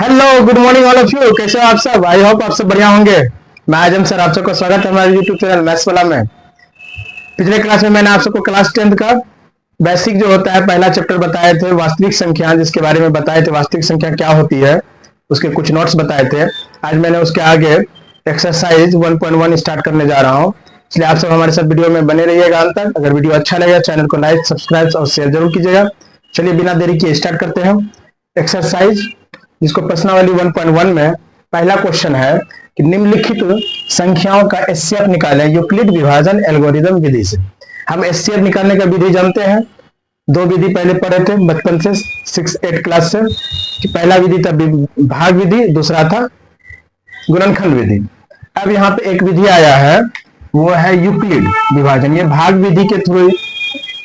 Hello, good morning all of you. कैसे हो आप सब? आई होप आप सब बढ़िया होंगे। मैं आजम सर, आप सबका स्वागत है हमारे यूट्यूब चैनल मैथ्स वाला में। पिछले क्लास में मैंने आप सबको क्लास 10th का बेसिक जो होता है पहला चैप्टर बताए थे, वास्तविक संख्या, जिसके बारे में बताए थे वास्तविक संख्या क्या होती है, उसके कुछ नोट्स बताए थे। आज मैंने उसके आगे एक्सरसाइज 1.1 स्टार्ट करने जा रहा हूँ, इसलिए आप सब हमारे साथ वीडियो में बने रहिएगा अंत तक। अगर वीडियो अच्छा लगे चैनल को लाइक, सब्सक्राइब और शेयर जरूर कीजिएगा। चलिए बिना देरी किए स्टार्ट करते हैं एक्सरसाइज, जिसको प्रश्नावली 1.1 में पहला क्वेश्चन है कि निम्नलिखित संख्याओं का एचसीएफ निकालें यूक्लिड विभाजन एल्गोरिदम विधि से। हम एचसीएफ निकालने का विधि जानते हैं, दो विधि पहले पढ़े थे बचपन से 6-8 क्लास से, कि पहला विधि था भाग विधि, दूसरा था गुणनखंड विधि। अब यहाँ पे एक विधि आया है, वो है यूक्लिड विभाजन। ये भाग विधि के थ्रू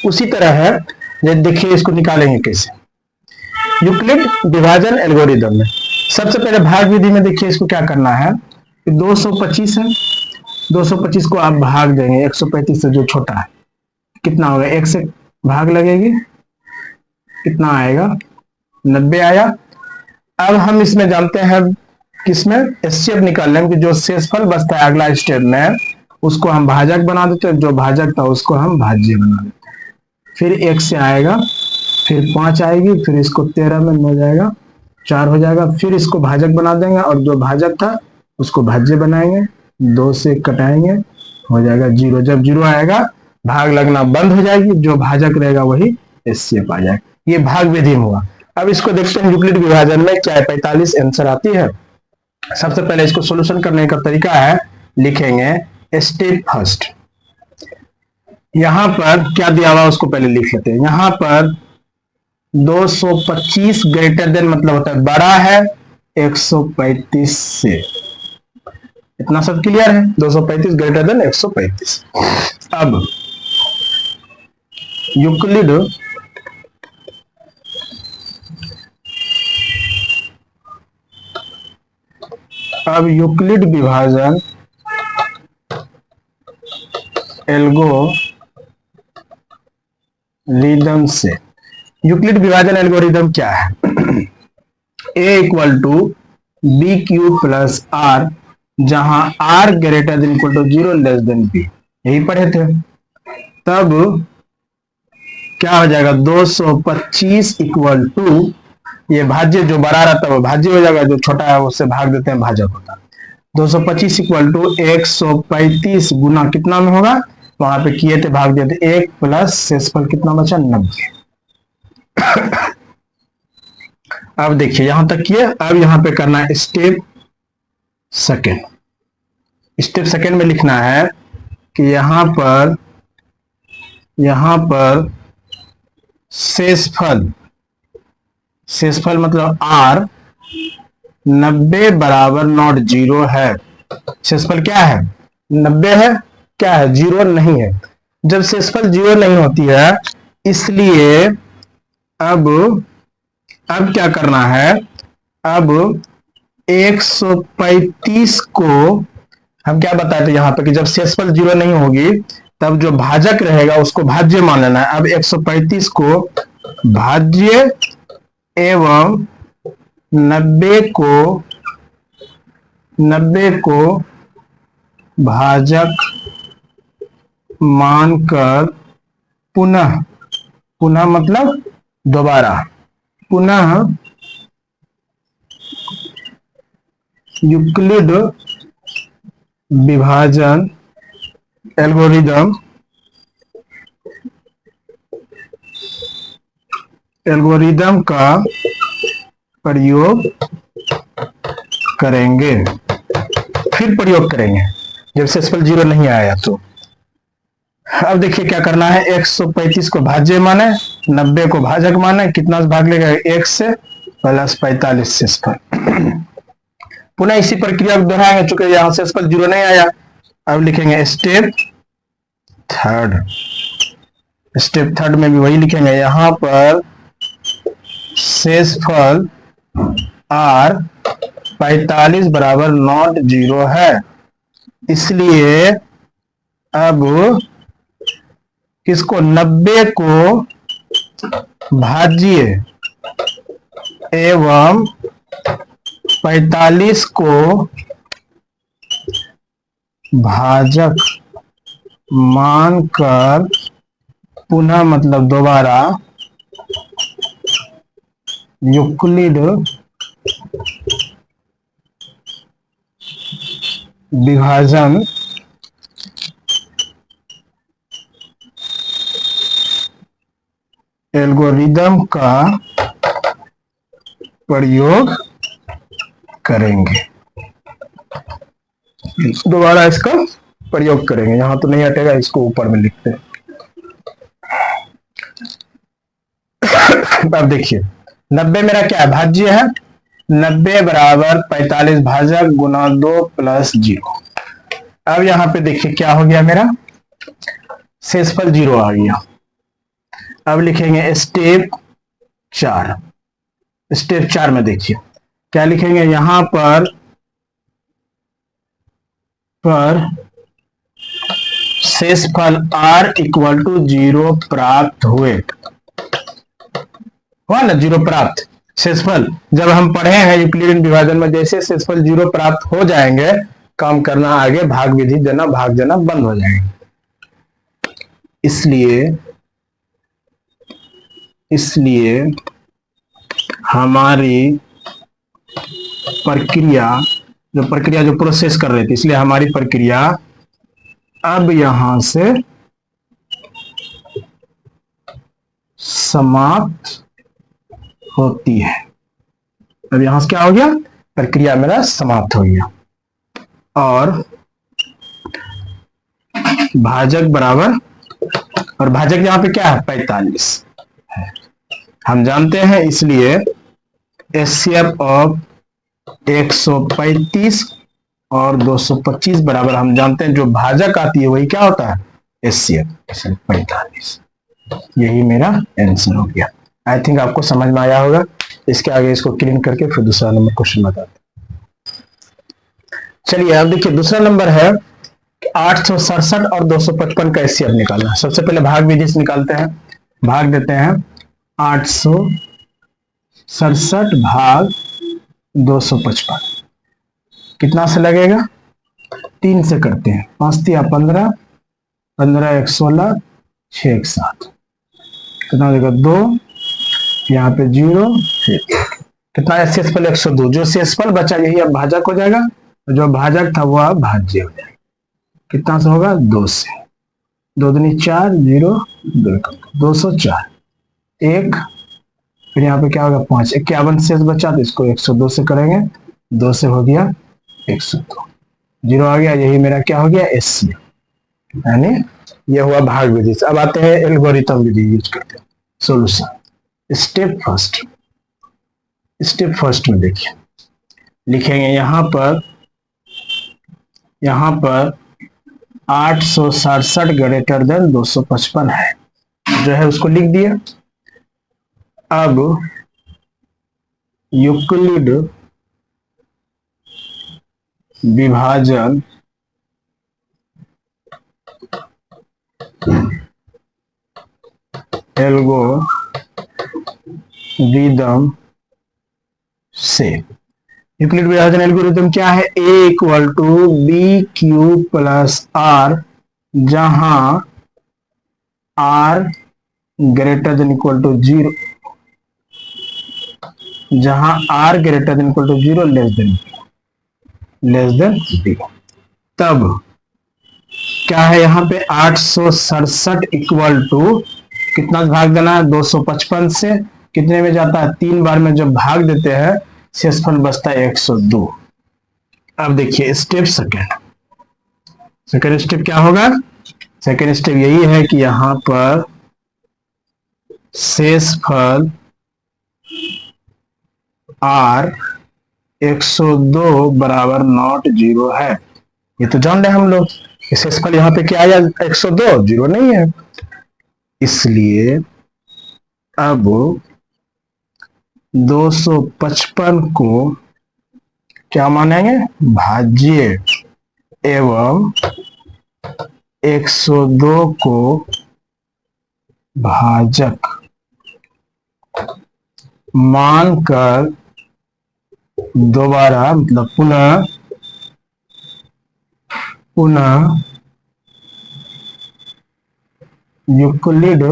उसी तरह है, ये देखिए इसको निकालेंगे कैसे। यूक्लिड विभाजन एल्गोरिदम में सबसे पहले भाग विधि में देखिए इसको क्या करना है। 225 है, 225 को आप भाग देंगे 135 से, जो छोटा है कितना होगा, 1 से भाग लगेगी, कितना आएगा, 90 आया। अब हम इसमें जानते हैं किसमें एचसीएफ निकालने में, कि जो शेषफल बचता है अगला स्टेप में उसको हम भाजक बना देते हैं, जो भाजक था उसको हम भाज्य बना देते हैं। फिर 1 से आएगा, फिर 5 आएगी, फिर इसको 13 में हो जाएगा, 4 हो जाएगा, फिर इसको भाजक बना देंगे और जो भाजक था उसको भाज्य बनाएंगे, 2 से कटाएंगे, हो जाएगा 0। जब 0 आएगा भाग लगना बंद हो जाएगी, जो भाजक रहेगा वही एचसीएफ आ जाएगा। ये भाग विधि में हुआ। अब इसको देखते हैं यूक्लिड विभाजन में क्या है। 45 आंसर आती है। सबसे पहले इसको सोल्यूशन करने का तरीका है, लिखेंगे स्टेप फर्स्ट। यहां पर क्या दिया हुआ उसको पहले लिख लेते हैं। यहां पर 225 ग्रेटर देन मतलब होता है बड़ा है 135 से, इतना सब क्लियर है। 235 ग्रेटर देन 135। अब यूक्लिड विभाजन एल्गोरिदम से, यूक्लिड विभाजन एल्गोरिदम क्या है? a equal to b cube plus r, जहां r greater than equal to 0 less than b, यही पढ़े थे। तब क्या हो जाएगा, 225 इक्वल टू, ये भाज्य जो बड़ा रहता है वो भाज्य हो जाएगा, जो छोटा है उससे भाग देते हैं भाजक होता है। 225 इक्वल टू 135 गुना कितना में होगा, वहां पे किए थे भाग दिए थे 1 प्लस शेषफल कितना बचा, 90। अब देखिए यहां तक किए। अब यहां पे करना है स्टेप सेकेंड। स्टेप सेकेंड में लिखना है कि यहां पर शेषफल मतलब r 90 बराबर नॉट 0 है। शेषफल क्या है, 90 है, क्या है, 0 नहीं है। जब शेषफल 0 नहीं होती है, इसलिए अब क्या करना है, अब 135 को हम क्या बताए थे यहां पे कि जब शेषफल 0 नहीं होगी तब जो भाजक रहेगा उसको भाज्य मान लेना है। अब 135 को भाज्य एवं 90 को भाजक मानकर पुनः मतलब दोबारा, पुनः यूक्लिड विभाजन एल्गोरिदम का प्रयोग करेंगे। फिर प्रयोग करेंगे जब शेषफल 0 नहीं आया तो। अब देखिए क्या करना है, 135 को भाज्य माने, 90 को भाजक माने, कितना से भाग लेगा, 1 से प्लस 45 शेषफल। पुनः इसी प्रक्रिया को दोहराएंगे, चूंकि यहां शेषफल 0 नहीं आया। अब लिखेंगे स्टेप थर्ड। स्टेप थर्ड में भी वही लिखेंगे, यहां पर शेषफल r 45 बराबर नॉट 0 है, इसलिए अब किसको, 90 को भाज्य एवं 45 को भाजक मानकर पुनः मतलब दोबारा यूक्लिड विभाजन एल्गोरिदम का प्रयोग करेंगे। दोबारा इसका प्रयोग करेंगे, यहां तो नहीं हटेगा, इसको ऊपर में लिखते हैं। अब देखिए 90 मेरा क्या है, भाज्य है, 90 बराबर 45 भाजक गुना 2 प्लस 0। अब यहां पे देखिए क्या हो गया, मेरा शेषफल 0 आ गया। अब लिखेंगे स्टेप 4। स्टेप 4 में देखिए क्या लिखेंगे, यहां पर शेषफल r इक्वल टू 0 प्राप्त हुआ ना, 0 प्राप्त शेषफल। जब हम पढ़े हैं यूक्लिडियन विभाजन में, जैसे शेषफल 0 प्राप्त हो जाएंगे, काम करना आगे भाग विधि देना भाग देना बंद हो जाएंगे। इसलिए हमारी प्रक्रिया जो प्रोसेस कर रही थी, इसलिए हमारी प्रक्रिया अब यहां से समाप्त होती है। अब यहां से क्या हो गया, प्रक्रिया मेरा समाप्त हो गया। और भाजक बराबर, और भाजक यहां पे क्या है, 45 है, हम जानते हैं। इसलिए एचसीएफ ऑफ 135 और 225 बराबर, हम जानते हैं जो भाजक आती है वही क्या होता है, एचसीएफ 45। यही मेरा आंसर हो गया। आई थिंक आपको समझ में आया होगा। इसके आगे इसको क्लीन करके फिर दूसरा नंबर क्वेश्चन बताते हैं। चलिए अब देखिए दूसरा नंबर है 867 और 255 का एचसीएफ निकालना। सबसे पहले भाग विधि से निकालते हैं। भाग देते हैं 867 भाग 255, कितना से लगेगा, 3 से करते हैं। 5 तिया 15, 15 1 16, 6 1 7, कितना देगा 2, यहाँ पे 0, कितना है शेषफल 102। जो शेषफल बचा यही अब भाजक हो जाएगा, जो भाजक था वो अब भाज्य हो जाएगा। कितना से होगा, 2 से, 2 दूनी 4, 0 204, 1, फिर यहाँ पे क्या होगा 5, 51 शेष बचा तो इसको 102 से करेंगे, 2 से हो गया 102, 0 आ गया। यही मेरा क्या हो गया, एचसीएफ, यानी ये हुआ भाग विधि से। अब आते हैं एल्गोरिथम विधि यूज करते हैं। सॉल्यूशन स्टेप फर्स्ट में देखिए लिखेंगे यहां पर 867 ग्रेटर देन 255 है, जो है उसको लिख दिया। अब यूक्लिड विभाजन एल्गोरिदम से, यूक्लिड विभाजन एल्गोरिदम क्या है, a equal to b q plus r, जहां r greater than equal to 0, जहां r greater than equal to 0 less than b। तब क्या है यहाँ पे 867 इक्वल टू कितना भाग देना है, 255 से कितने में जाता है, 3 बार में जब भाग देते हैं शेषफल बचता है 102। अब देखिए स्टेप सेकेंड स्टेप क्या होगा, सेकेंड स्टेप यही है कि यहां पर शेषफल r 102 बराबर नॉट 0 है। ये तो जान रहे हम लोग, शेषफल यहाँ पे क्या आया, 102, 0 नहीं है। इसलिए अब 255 को क्या मानेंगे, भाज्य एवं 102 को भाजक मानकर दोबारा मतलब पुनः यूक्लिड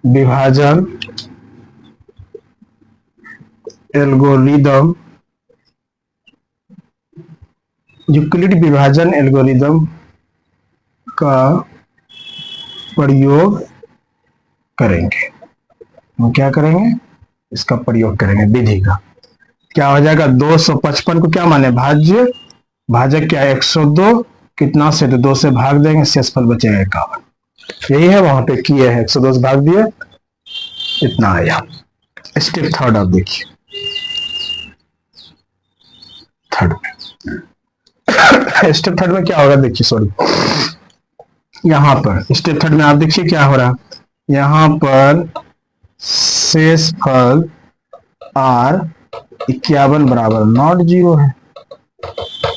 विभाजन एल्गोरिदम का प्रयोग करेंगे। हम क्या करेंगे? इसका प्रयोग करेंगे विधि का। क्या हो जाएगा? 255 को क्या माने? भाजक क्या है? 102 कितना से? तो 2 से भाग देंगे, शेषफल बचेगा 51। यही है, वहां पे किए हैं, 102 से भाग दिए, इतना आया। स्टेप थर्ड आप देखिए, स्टेप थर्ड में क्या होगा देखिए, सॉरी, यहां पर स्टेप थर्ड में आप देखिए क्या हो रहा है। यहां पर शेषफल R 51 बराबर नॉट 0 है,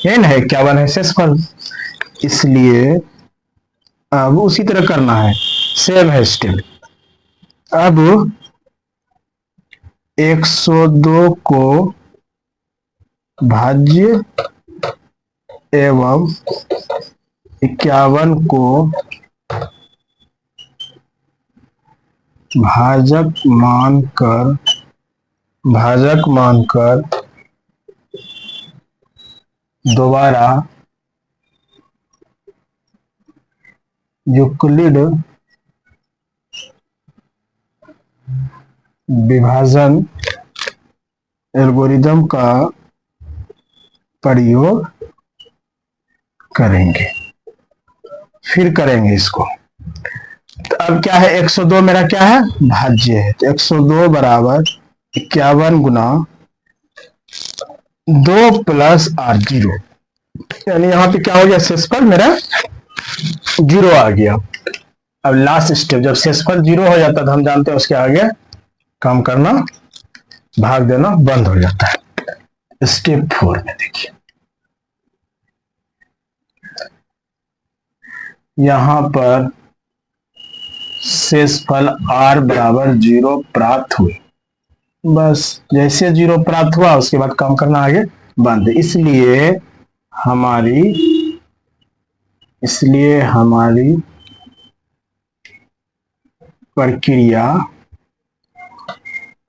n है 51 है शेषफल, इसलिए अब उसी तरह करना है, सेम है स्टेप। अब 102 को भाज्य एवं 51 को भाजक मानकर दोबारा यूक्लिड विभाजन एल्गोरिदम का प्रयोग करेंगे, फिर करेंगे इसको। तो अब क्या है? 102 मेरा क्या है? भाज्य है, तो 102 बराबर 51 गुना 2 प्लस R 0, यानी यहां पे क्या हो गया? शेषफल मेरा 0 आ गया। अब लास्ट स्टेप, जब शेषफल 0 हो जाता है तो हम जानते हैं उसके आगे काम करना, भाग देना बंद हो जाता है। स्टेप 4 में देखिए, यहां पर शेषफल R बराबर 0 प्राप्त हुए, बस जैसे 0 प्राप्त हुआ उसके बाद काम करना आगे बंद। इसलिए हमारी प्रक्रिया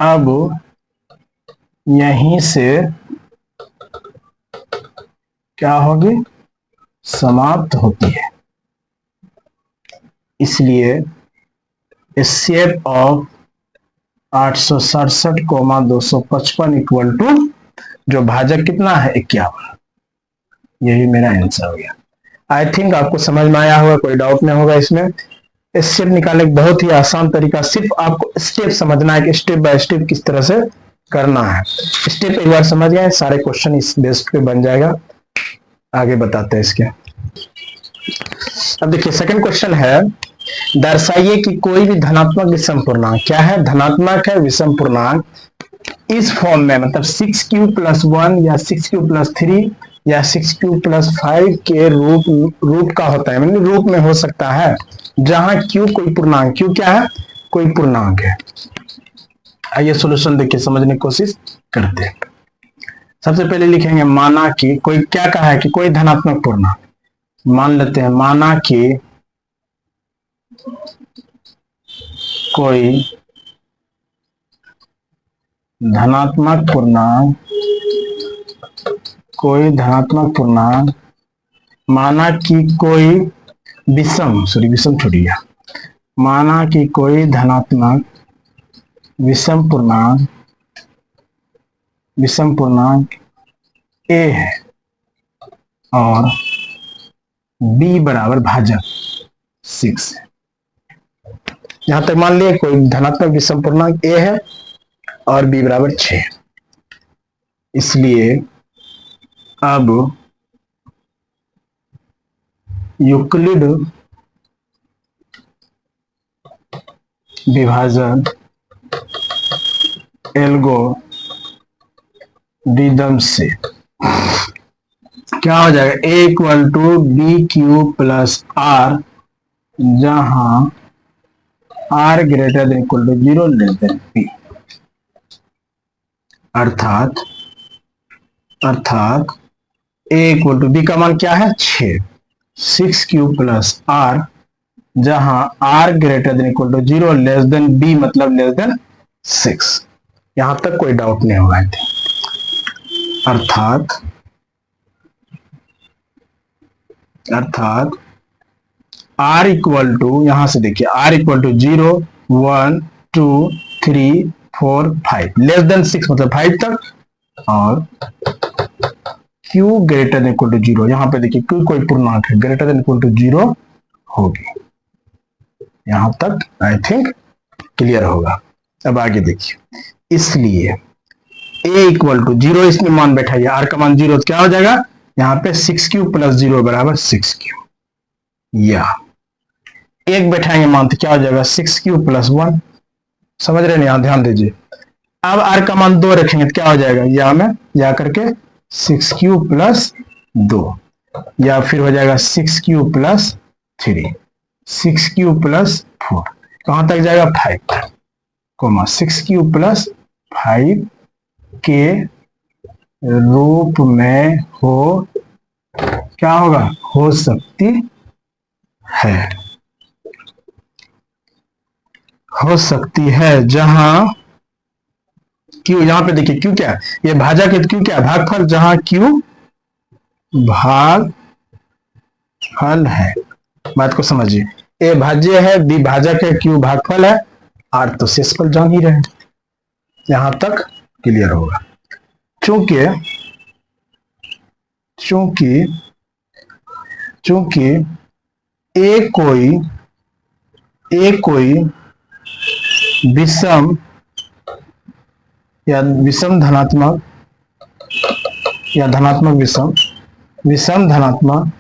अब यहीं से क्या होगी? समाप्त होती है। इसलिए शेप ऑफ 867,255 इक्वल टू, जो भाजक कितना है? 51। यही मेरा आंसर हो गया। आई थिंक आपको समझ में आया होगा, कोई डाउट नहीं होगा इसमें। स्टेप निकालने का बहुत ही आसान तरीका, सिर्फ आपको स्टेप समझना है कि स्टेप बाय स्टेप किस तरह से करना है। स्टेप एक बार समझ गए, सारे क्वेश्चन इस बेस पे बन जाएगा। आगे बताते हैं इसके। अब देखिए सेकंड क्वेश्चन है, दर्शाइए कि कोई भी धनात्मक विषम पूर्णांक, क्या है? धनात्मक है विषम पूर्णांक इस फॉर्म में, मतलब 6q + 1 या 6q + 3 या 6q + 5 के रूप का होता है, मतलब रूप में हो सकता है, जहां q कोई पूर्णांक, q क्या है? कोई पूर्णांक है। आइए सॉल्यूशन देखिए, समझने की कोशिश करते हैं। सबसे पहले लिखेंगे, माना कि कोई, क्या कहा है कि कोई धनात्मक पूर्णांक, मान लेते हैं, माना कि कोई धनात्मक पूर्णांक, माना कि कोई विषम छोड़िए, माना कि कोई धनात्मक विषम पूर्णांक a है और b बराबर भाजक 6 है। यहां तक मान लिया कोई धनात्मक विषम पूर्णांक a है और b बराबर 6 है। इसलिए अब यूक्लिड विभाजन एल्गोरिदम से क्या हो जाएगा? a = bq + r जहां r greater than equal to 0 less than p, अर्थात ए इक्वल टू बी का मान क्या है 6, 6 प्लस आर, जहां r greater than equal to 0 less than b मतलब लेस देन 6। यहां तक कोई डाउट नहीं होगा। अर्थात आर इक्वल टू, यहां से देखिए r equal to 0 1 2 3 4 5 less than 6 मतलब 5 तक, और q greater than equal to 0, यहां पे देखिए क्यू कोई पूर्णांक है, ग्रेटर देन इक्वल टू 0 होगी। यहां तक आई थिंक क्लियर होगा। अब आगे देखिए, इसलिए a इक्वल टू 0 इसमें मान बैठाइए, r का मान 0 तो क्या हो जाएगा, यहाँ पे 6q प्लस 0 बराबर 6q, या एक बैठाएंगे मान तो क्या हो जाएगा 6q प्लस 1। समझ रहे हैं, यहां ध्यान दीजिए। अब r का मान 2 रखेंगे तो क्या हो जाएगा, या में या करके 6q प्लस 2, या फिर हो जाएगा 6q प्लस 3, 6q प्लस 4, कहां तक जाएगा 5, कोमा 6q प्लस 5 के रूप में क्या होगा, हो सकती है, जहां क्यू, यहां पे देखिए क्यू क्या है, ये भाजक है, क्यू क्या है भागफल, जहां क्यू भागफल है। बात को समझिए, ए भाज्य है, बी भाजक है, क्यू भागफल है, आर तो शेषफल जान ही रहे। यहां तक क्लियर होगा। चूंकि ए कोई विषम या धनात्मक या धनात्मक विषम धनात्मक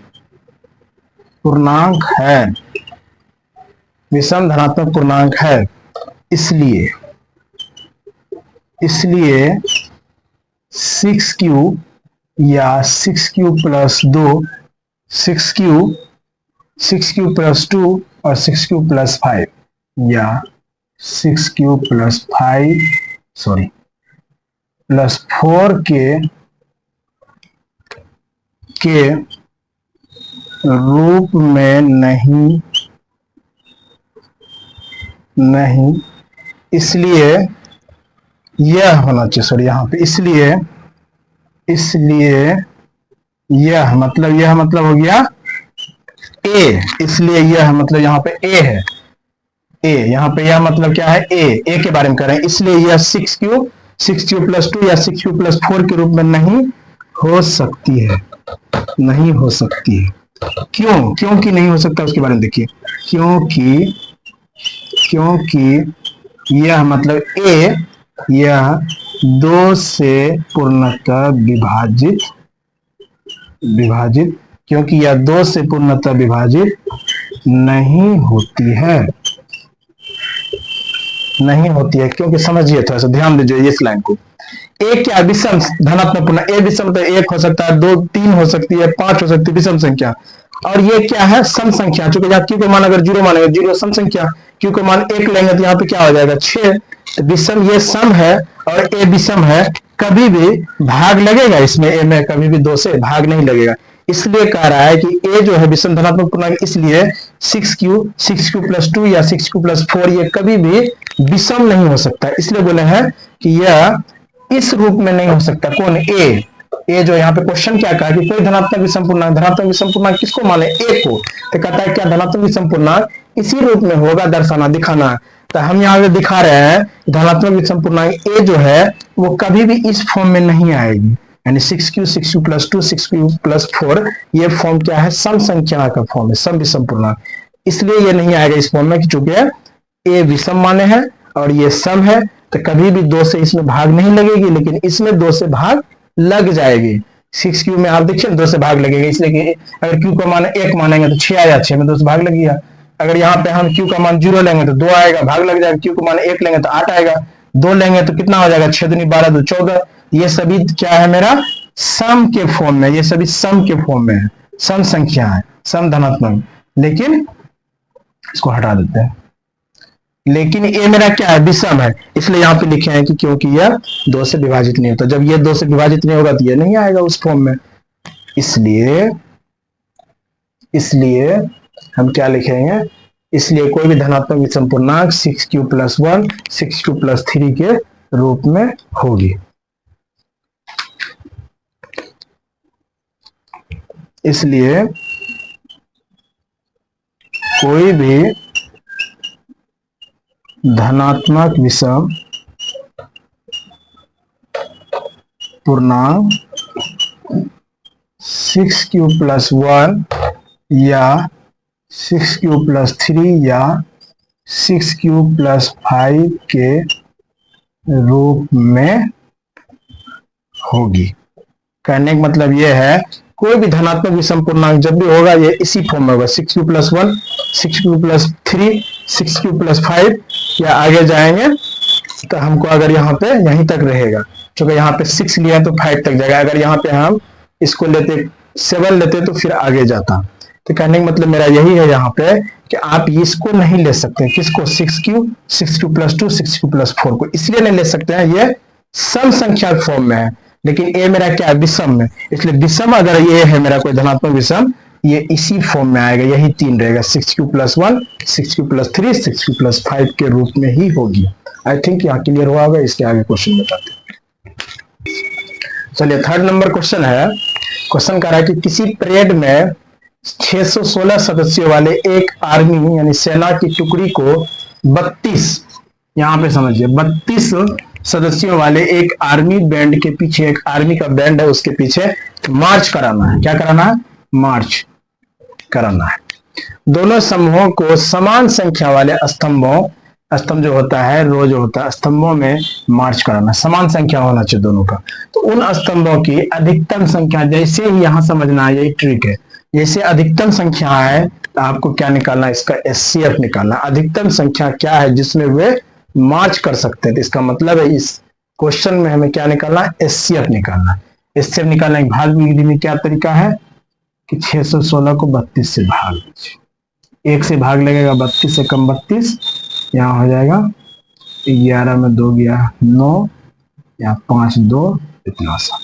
पूर्णांक है, इसलिए 6q या 6q प्लस 2, 6q प्लस 2 और 6q प्लस 5, या 6q प्लस 4 के रूप में नहीं, इसलिए यह होना चाहिए, सॉरी यहाँ पे इसलिए यह मतलब हो गया ए, इसलिए यह मतलब यहाँ पे ए है, यहाँ पे यह मतलब क्या है, ए के बारे में कर रहे हैं, इसलिए यह 6q प्लस 2 या 6q प्लस 4 के रूप में नहीं हो सकती है। क्योंकि नहीं हो सकता, उसके बारे में देखिए, क्योंकि यह मतलब ए, यह 2 से पूर्णतः विभाजित, क्योंकि यह 2 से पूर्णतः विभाजित नहीं होती है, क्योंकि समझिए, थोड़ा सा ध्यान दीजिए इस लाइन को। एक क्या विषम धनात्मक पूर्णांक, ए विषम तो 1 हो सकता है, 2 3 हो सकती है, 5 हो सकती है विषम संख्या, और ये क्या है सम संख्या। चूंकि क्यू का मान अगर 0 मानेंगे, 0 सम संख्या, क्यू का मान 1 लेंगे तो यहाँ पे क्या हो जाएगा 6, तो विषम ये सम है और ए विषम है, कभी भी भाग लगेगा इसमें, ए में कभी भी 2 से भाग नहीं लगेगा, इसलिए कह रहा है कि ए जो है विषम धनात्मक पूर्णांक, इसलिए 6q प्लस 2 या 6q प्लस 4 ये कभी भी विषम नहीं हो सकता, इसलिए बोले हैं कि यह इस रूप में नहीं हो सकता। कौन, ए जो यहाँ पे क्वेश्चन क्या कहा कि कोई धनात्मक विषम पूर्णांक किसको माने, ए को, तो कहता है क्या धनात्मक विषम पूर्णांक इसी रूप में होगा, दर्शाना दिखाना। तो हम यहाँ पे दिखा रहे हैं धनात्मक विषम पूर्णांक ए जो है वो कभी भी इस फॉर्म में नहीं आएगी, यानी 6q प्लस 2 6q प्लस 4 ये फॉर्म क्या है, सम संख्या का फॉर्म है, सम विषम पूर्णांक, इसलिए ये नहीं आएगा इस फॉर्म में, चूंकि ए विषम माने हैं और ये सम है, तो कभी भी 2 से इसमें भाग नहीं लगेगी, लेकिन इसमें 2 से भाग लग जाएगी। 6q में आप देखिए 2 से भाग लगेगा, इसलिए कि अगर q का मान 1 मानेंगे तो 6 आया, 6 में 2 से भाग लग गया। अगर यहाँ पे हम q का मान 0 लेंगे तो 2 आएगा, भाग लग जाएगा, q का मान 1 लेंगे तो 8 आएगा, 2 लेंगे तो कितना हो जाएगा 6 दूनी 12 2 14, ये सभी क्या है मेरा सम के फॉर्म में, ये सभी सम के फॉर्म में है, सम संख्या है, सम धनात्मक, लेकिन इसको हटा देते हैं। लेकिन ये मेरा क्या है, विषम है, इसलिए यहाँ पे लिखे हैं कि क्योंकि यह 2 से विभाजित नहीं होता। जब ये 2 से विभाजित नहीं होगा तो ये नहीं आएगा उस फॉर्म में। इसलिए हम क्या लिखेंगे, इसलिए कोई भी धनात्मक विषम पूर्णांक 6q + 1 6q + 3 के रूप में होगी। इसलिए कोई भी धनात्मक विषम पूर्णांक 6q + 1 या 6q + 3 या 6q + 5 के रूप में होगी। कहने का मतलब यह है, कोई भी धनात्मक विषम पूर्णांक जब भी होगा ये इसी फॉर्म में होगा, 6q + 1 6q + 3 6q + 5, या आगे जाएंगे तो हमको अगर यहाँ पे यहीं तक रहेगा, क्योंकि यहाँ पे 6 लिया तो 5 तक जाएगा। अगर यहाँ पे हम इसको लेते 7 लेते तो फिर आगे जाता। तो कहने का मतलब मेरा यही है यहाँ पे कि आप इसको नहीं ले सकते। किसको? 6q + 2 6q + 4 को इसलिए नहीं ले सकते हैं, ये सम संख्या फॉर्म में है, लेकिन ये मेरा क्या है, विषम में। इसलिए विषम अगर ये है मेरा कोई धनात्मक विषम, ये इसी फॉर्म में आएगा, यही 3 रहेगा, 6q + 1 6q + 3 6q + 5 के रूप में ही होगी। आई थिंक यहाँ क्लियर हुआ होगा। इसके आगे क्वेश्चन बताते हैं। चलिए, 3rd नंबर क्वेश्चन है। क्वेश्चन कह रहा है कि किसी परेड में 616 सदस्यों वाले एक आर्मी यानी सेना की टुकड़ी को 32, यहां पे समझिए, 32 सदस्यों वाले एक आर्मी बैंड के पीछे, एक आर्मी का बैंड है उसके पीछे मार्च कराना है। क्या कराना है? मार्च कराना है। दोनों समूहों को समान संख्या वाले स्तंभों, स्तंभ जो होता है, रो जो होता है, स्तंभों में मार्च कराना, समान संख्या होना चाहिए दोनों का। तो उन स्तंभों की अधिकतम संख्या, जैसे ही यहां समझना है, यही ट्रिक है, जैसे अधिकतम संख्या है तो आपको क्या निकालना है, इसका एचसीएफ निकालना। अधिकतम संख्या क्या है जिसमें वे मार्च कर सकते हैं, तो इसका मतलब है इस क्वेश्चन में हमें क्या निकालना है, एचसीएफ निकालना। एचसीएफ निकालने के भाग विधि में क्या तरीका है कि 616 को 32 से भाग दीजिए। 1 से भाग लगेगा, 32 से कम 32, यहाँ हो जाएगा 11 में 2 गया 9, या 5 2 इतना सा।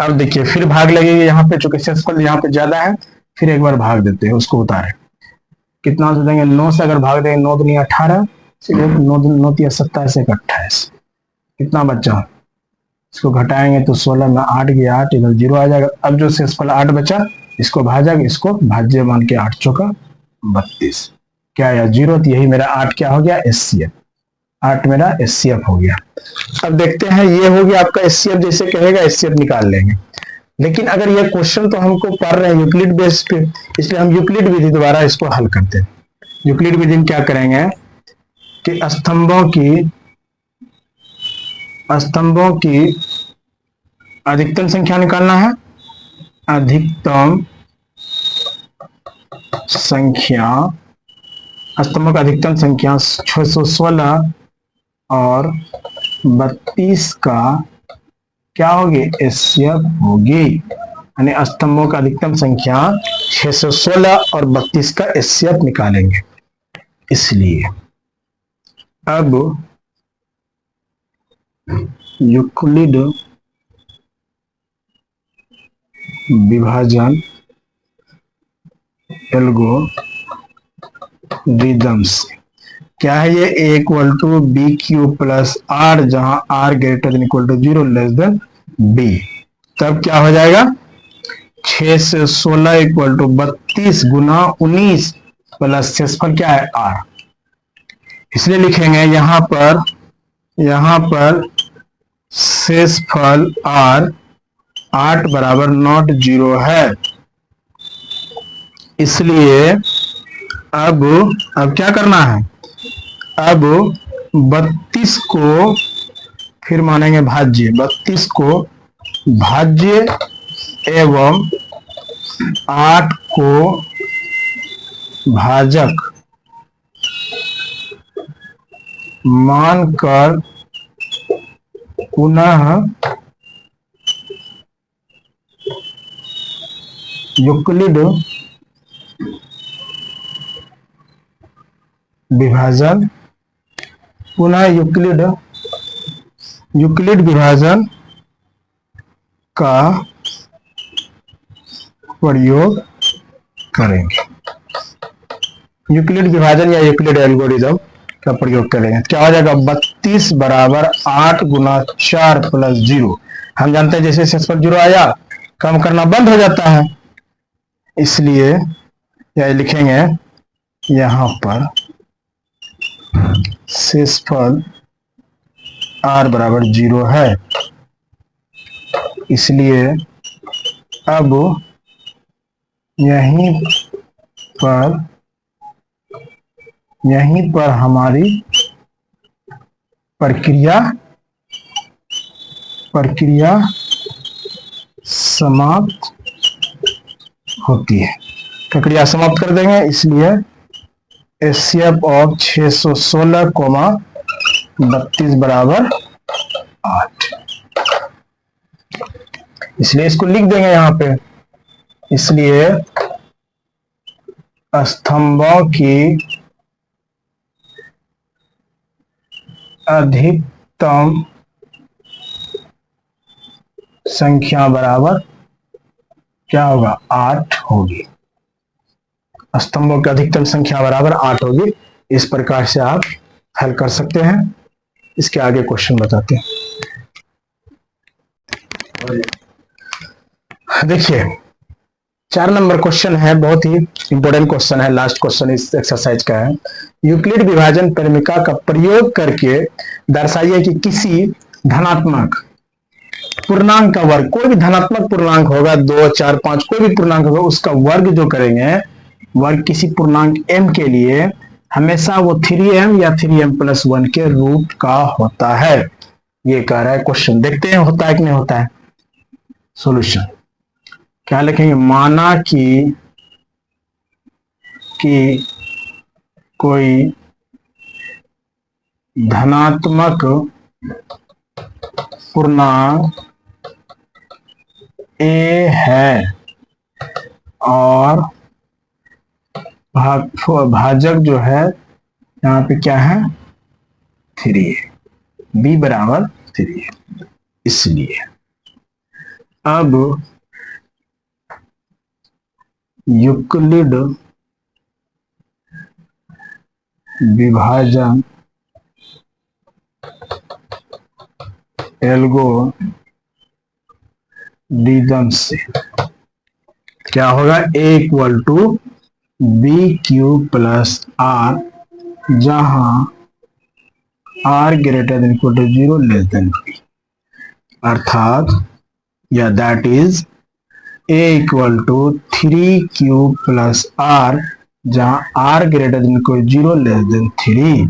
अब देखिए फिर भाग लगेगा, यहाँ पे चूंकि सेक्सफल यहाँ पे ज्यादा है, फिर एक बार भाग देते हैं, उसको उतारे। कितना से देंगे? 9 से अगर भाग देंगे, 9 दूनी 18, 9 3 27 1 28, कितना बचा? इसको घटाएंगे तो 16 में 8 गया 8, इधर 0 आ जाएगा। अब जो सेक्सफल 8 बचा, इसको भाजक, इसको भाज्य मान के 8 चौका 32, क्या आया? 0। तो यही मेरा 8 क्या हो गया? एचसीएफ। 8 मेरा एचसीएफ हो गया। अब देखते हैं, ये हो गया आपका एचसीएफ, जैसे कहेगा एचसीएफ निकाल लेंगे। लेकिन अगर ये क्वेश्चन तो हमको पढ़ रहे हैं यूक्लिड बेस पे, इसलिए हम यूक्लिड विधि द्वारा इसको हल करते हैं। यूक्लिड विधि में क्या करेंगे कि स्तंभों की अधिकतम संख्या निकालना है। अधिकतम संख्या, स्तंभों का अधिकतम संख्या 616 और 32 का क्या होगी? एचसीएफ होगी। यानी स्तंभों का अधिकतम संख्या 616 और 32 का एचसीएफ निकालेंगे। इसलिए अब यूक्लिड विभाजन एल्गोरिदम से क्या है, ये A = BQ + R, जहां R > 0 < B। तब क्या हो जाएगा? 6 से 16 = 32 गुना 19 प्लस शेषफल क्या है? R। इसलिए लिखेंगे यहां पर शेषफल R 8 = not 0 है। इसलिए अब क्या करना है? अब 32 को फिर मानेंगे भाज्य, 32 को भाज्य एवं 8 को भाजक मानकर पुनः यूक्लिड विभाजन, पुनः यूक्लिड विभाजन का प्रयोग करेंगे। यूक्लिड विभाजन या यूक्लिड एल्गोरिथम का प्रयोग करेंगे। क्या हो जाएगा? 32 बराबर 8 गुना 4 प्लस 0। हम जानते हैं जैसे शेष पर 0 आया कम करना बंद हो जाता है, इसलिए यह लिखेंगे यहां पर शेषफल r बराबर 0 है। इसलिए अब यहीं पर हमारी प्रक्रिया समाप्त होती है। प्रक्रिया समाप्त कर देंगे, इसलिए HCF ऑफ 616, 32 बराबर 8, इसलिए इसको लिख देंगे यहां पे। इसलिए स्तंभों की अधिकतम संख्या बराबर क्या होगा? 8 होगी। स्तंभों की अधिकतम संख्या बराबर 8 होगी। इस प्रकार से आप हल कर सकते हैं। इसके आगे क्वेश्चन बताते हैं। देखिए 4 नंबर क्वेश्चन है, बहुत ही इंपॉर्टेंट क्वेश्चन है, लास्ट क्वेश्चन इस एक्सरसाइज का है। यूक्लिड विभाजन परिमिका का प्रयोग करके दर्शाइए कि किसी धनात्मक पूर्णांक का वर्ग, कोई भी धनात्मक पूर्णांक होगा, 2, 4, 5 कोई भी पूर्णांक होगा, उसका वर्ग जो करेंगे, वर्ग किसी पूर्णांक m के लिए हमेशा वो 3m या 3m+1 के रूट का होता है। ये कह रहा है क्वेश्चन। देखते हैं होता है कि नहीं होता है। सॉल्यूशन क्या लिखेंगे? माना कि कोई धनात्मक पूर्णांक a है और भाजक जो है यहाँ पे क्या है? 3 है, b बराबर 3 है। इसलिए अब यूक्लिड विभाजन एल्गोरिथम से क्या होगा? a equal to b³ plus r, जहां r greater than equal to 0 less than b, अर्थात या that is a equal to 3³ plus r, जहां r greater than equal 0 less than 3,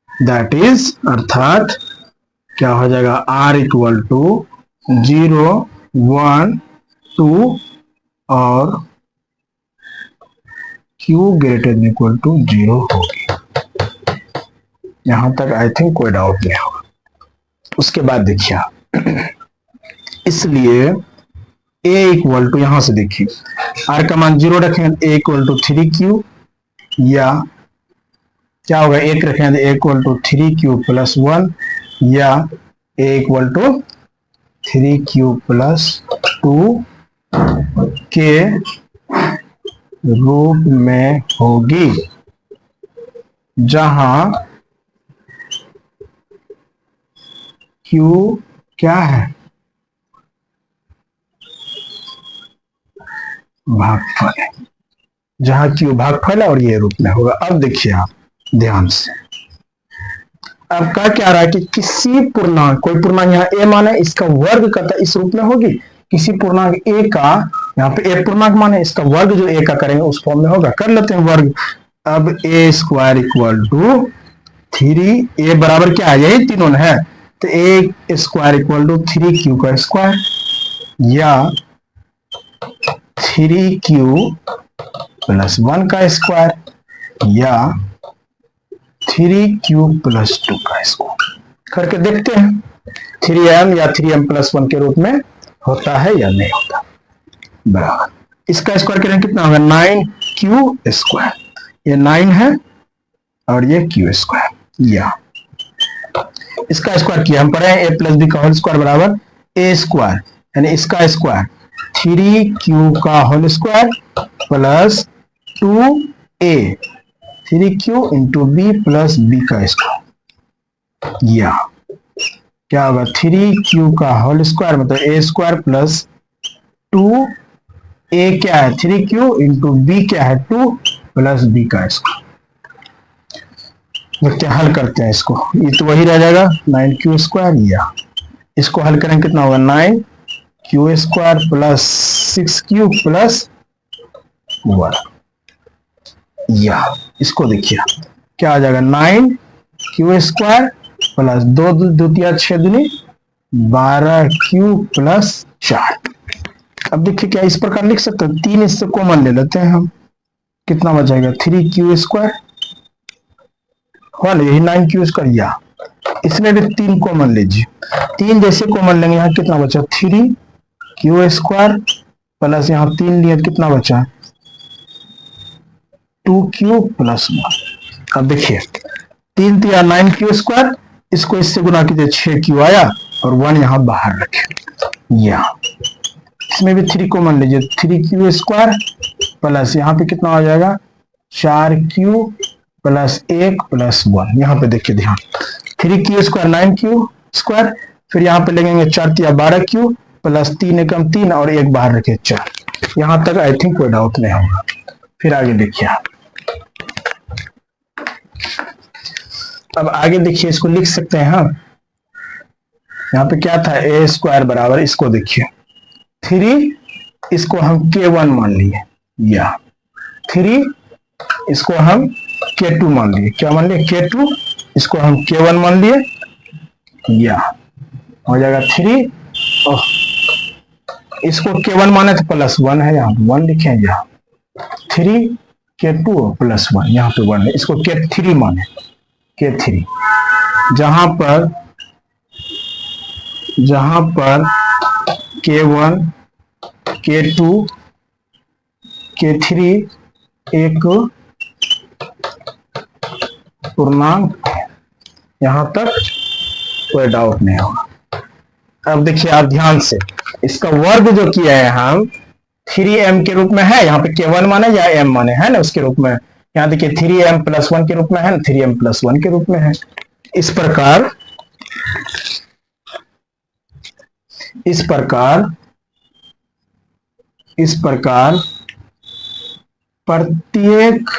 that is अर्थात क्या हो जाएगा? r इक्वल टू 0, 1, 2 और q greater than equal to 0 होगी। यहां तक आई थिंक कोई डाउट नहीं होगा। उसके बाद देखिए, इसलिए a इक्वल टू, यहां से देखिए r का मान 0 रखें, a इक्वल टू 3q, या क्या होगा? 1 रखें तो a equal to 3q plus 1, या a equal to 3q plus 2 के रूप में होगी, जहां q क्या है? भागफल है। जहां q भागफल है और ये रूप में होगा। अब देखिए आप ध्यान से, अब क्या रहा है कि किसी पूर्णांक, कोई पूर्णांक यहाँ a मान है, इसका वर्ग करता इस रूप में होगी। किसी पूर्णांक a का, यहाँ पे a पूर्णांक मान है, इसका वर्ग जो a का करेंगे उस फॉर्म में होगा। कर लेते हैं वर्ग। अब a² इक्वल टू 3, a बराबर क्या है? यही तीनों है, तो a² इक्वल टू 3q का स्क्वायर, या 3q प्लस 1 का स्क्वायर, या 3q प्लस 2 का स्क्वायर। करके देखते हैं 3m या 3m+1 के रूप में होता है या नहीं होता। बराबर इसका स्क्वायर करें कितना होगा? 9q square. ये 9 है और ये क्यू स्क्वायर। या इसका स्क्वायर किया, हम पढ़े ए प्लस बी का होल स्क्वायर बराबर ए स्क्वायर, यानी इसका स्क्वायर 3q का whole square plus 2a 3q into b plus b का स्क्वायर। या क्या होगा 3q का होल स्क्वायर मतलब ए स्क्वायर प्लस 2a क्या है 3q इंटू बी क्या है 2 प्लस बी का स्क्वायर। देखते हल करते हैं इसको, ये तो वही रह जाएगा 9q स्क्वायर। या इसको हल करें कितना होगा 9q square plus 6q plus 1। या इसको देखिए क्या आ जाएगा 9q स्क्वायर प्लस 2 दूतिया 6 दूनी 12q प्लस 4। अब देखिए क्या इस प्रकार लिख सकते हैं, 3 इससे कॉमन ले लेते हैं हम, कितना बचेगा 3q स्क्वायर ना, यही 9q स्क्वायर। या इसमें भी 3 कॉमन लीजिए, 3 जैसे कॉमन लेंगे यहाँ कितना बचा 3q स्क्वायर प्लस यहाँ 3 लिए कितना बचा 2q प्लस 1। अब देखिए 3 3 9q स्क्वायर, इसको इससे गुना कीजिए 6q आया और 1 यहाँ बाहर रखे। या इसमें भी 3 कॉमन लीजिए 3q स्क्वायर प्लस यहाँ पे कितना हो जाएगा 4q प्लस 1 प्लस 1। यहाँ पे देखिए ध्यान 3q स्क्वायर 9q स्क्वायर, फिर यहाँ पे लगेंगे 4 3 12q प्लस 3 एकम 3 और 1 बाहर रखे 4। यहाँ तक आई थिंक कोई डाउट नहीं होगा। फिर आगे देखिए, अब आगे देखिए इसको लिख सकते हैं हम, यहाँ पे क्या था ए स्क्वायर बराबर, इसको देखिए 3 इसको हम k1 मान लिए, या 3 इसको हम k2 मान लिए, क्या मान लिए k2, इसको हम k1 मान लिए। या हो जाएगा 3 इसको k1 माने तो प्लस 1 है, यहाँ 1 लिखे, यहाँ 3 k2 प्लस 1, यहाँ पे 1 है, इसको k3 माने k3, जहां पर k1 k2 k3 एक पूर्णांक, यहां तक कोई डाउट नहीं होगा। अब देखिए आप ध्यान से, इसका वर्ग जो किया है हम 3m के रूप में है, यहाँ पे k1 माने या m माने है ना उसके रूप में, यहाँ देखिए 3m प्लस 1 के रूप में है ना, 3m प्लस 1 के रूप में है। इस प्रकार प्रत्येक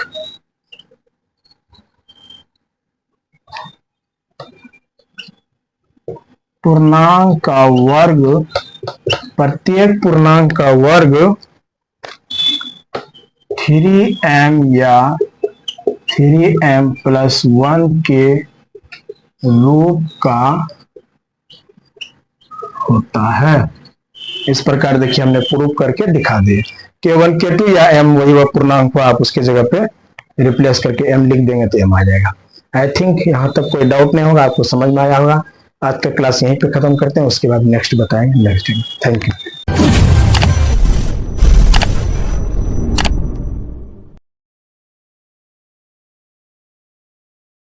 पूर्णांक का वर्ग 3m या 3m प्लस 1 के रूप का होता है। इस प्रकार देखिए हमने प्रूव करके दिखा दिए, k1 k2 या m वही वह पूर्णांक को आप उसके जगह पे रिप्लेस करके m लिख देंगे तो m आ जाएगा। आई थिंक यहाँ तक कोई डाउट नहीं होगा, आपको समझ में आया होगा। आज का क्लास यहीं पे खत्म करते हैं, उसके बाद नेक्स्ट बताएंगे नेक्स्ट टाइम। Thank you.